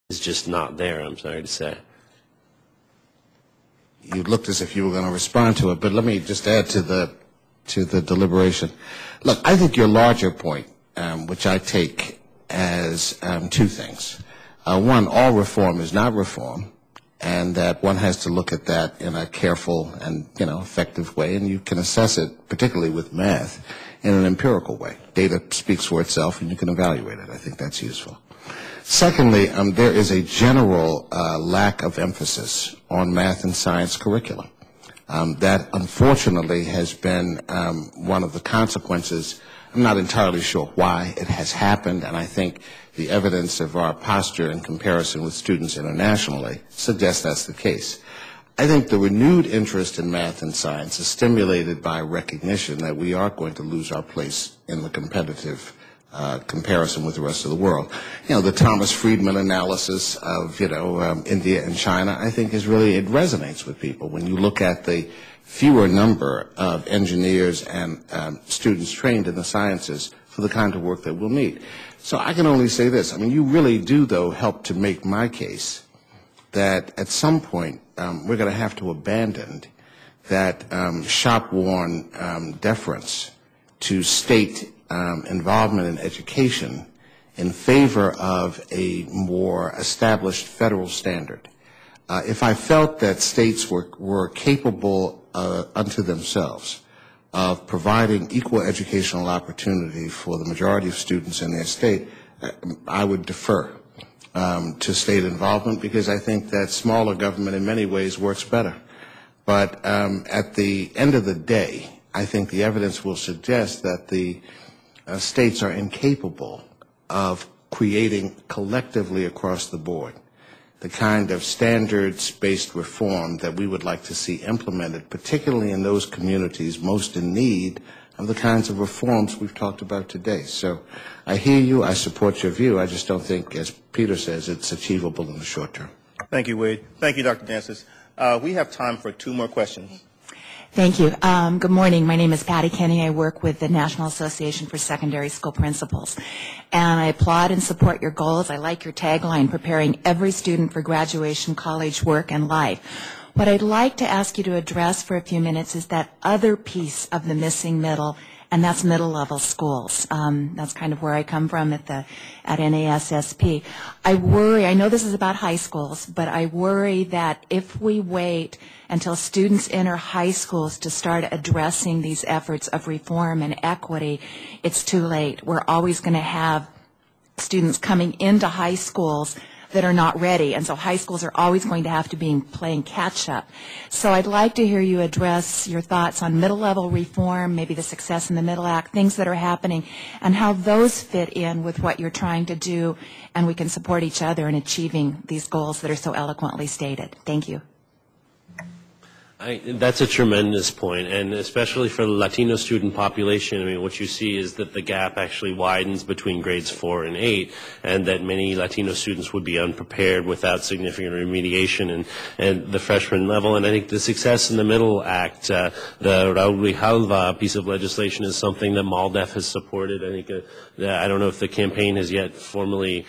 is just not there, I'm sorry to say. You looked as if you were going to respond to it, but let me just add to the deliberation. Look, I think your larger point, which I take as two things. One, all reform is not reform, and that one has to look at that in a careful and effective way, and you can assess it, particularly with math, in an empirical way. Data speaks for itself, and you can evaluate it. I think that's useful. Secondly, there is a general lack of emphasis on math and science curriculum. That, unfortunately, has been one of the consequences. I'm not entirely sure why it has happened, and I think the evidence of our posture in comparison with students internationally suggests that's the case. I think the renewed interest in math and science is stimulated by recognition that we are going to lose our place in the competitive comparison with the rest of the world. The Thomas Friedman analysis of, India and China, I think it resonates with people. When you look at the fewer number of engineers and students trained in the sciences for the kind of work that we'll need. So I can only say this. I mean, you really do, though, help to make my case that at some point we're going to have to abandon that shop-worn deference to state involvement in education in favor of a more established federal standard. If I felt that states were capable unto themselves of providing equal educational opportunity for the majority of students in their state, I would defer to state involvement, because I think that smaller government in many ways works better. But at the end of the day, I think the evidence will suggest that the states are incapable of creating collectively across the board the kind of standards-based reform that we would like to see implemented, particularly in those communities most in need of the kinds of reforms we've talked about today. So I hear you, I support your view, I just don't think, as Peter says, it's achievable in the short term. Thank you, Wade. Thank you, Dr. Dances. We have time for two more questions. Thank you. Good morning. My name is Patty Kenny. I work with the National Association for Secondary School Principals. And I applaud and support your goals. I like your tagline, preparing every student for graduation, college, work, and life. What I'd like to ask you to address for a few minutes is that other piece of the missing middle, and that's middle-level schools. That's kind of where I come from at NASSP. I worry, I know this is about high schools, but I worry that if we wait until students enter high schools to start addressing these efforts of reform and equity, it's too late. We're always going to have students coming into high schools that are not ready, and so high schools are always going to have to be playing catch-up. So I'd like to hear you address your thoughts on middle-level reform, maybe the Success in the Middle Act, things that are happening, and how those fit in with what you're trying to do, and we can support each other in achieving these goals that are so eloquently stated. Thank you. That's a tremendous point, and especially for the Latino student population. I mean, what you see is that the gap actually widens between grades 4 and 8, and that many Latino students would be unprepared without significant remediation and the freshman level. And I think the Success in the Middle Act, the Raul Grijalva piece of legislation, is something that MALDEF has supported. I think I don't know if the campaign has yet formally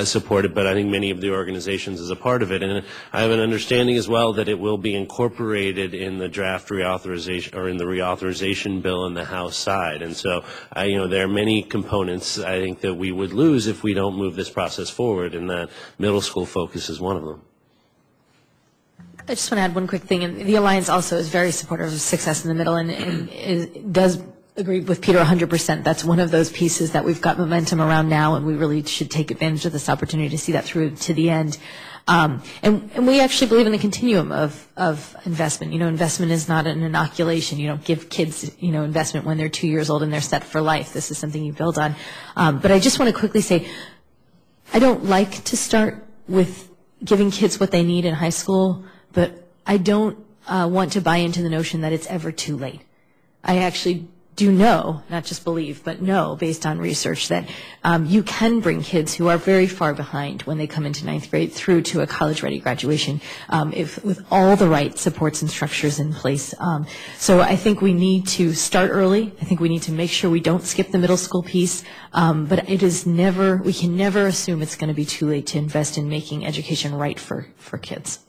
supported, but I think many of the organizations is a part of it. And I have an understanding as well that it will be incorporated in the draft reauthorization, or in the reauthorization bill in the House side. And so, there are many components I think that we would lose if we don't move this process forward, and that middle school focus is one of them. I just want to add one quick thing. And the Alliance also is very supportive of Success in the Middle, and does agree with Peter 100%. That's one of those pieces that we've got momentum around now, and we really should take advantage of this opportunity to see that through to the end. And we actually believe in the continuum of investment. Investment is not an inoculation. You don't give kids, investment when they're 2 years old and they're set for life. This is something you build on. But I just want to quickly say, I don't like to start with giving kids what they need in high school, but I don't want to buy into the notion that it's ever too late. I actually do know, not just believe, but know based on research that you can bring kids who are very far behind when they come into ninth grade through to a college-ready graduation with all the right supports and structures in place. So I think we need to start early. I think we need to make sure we don't skip the middle school piece, but we can never assume it's going to be too late to invest in making education right for kids.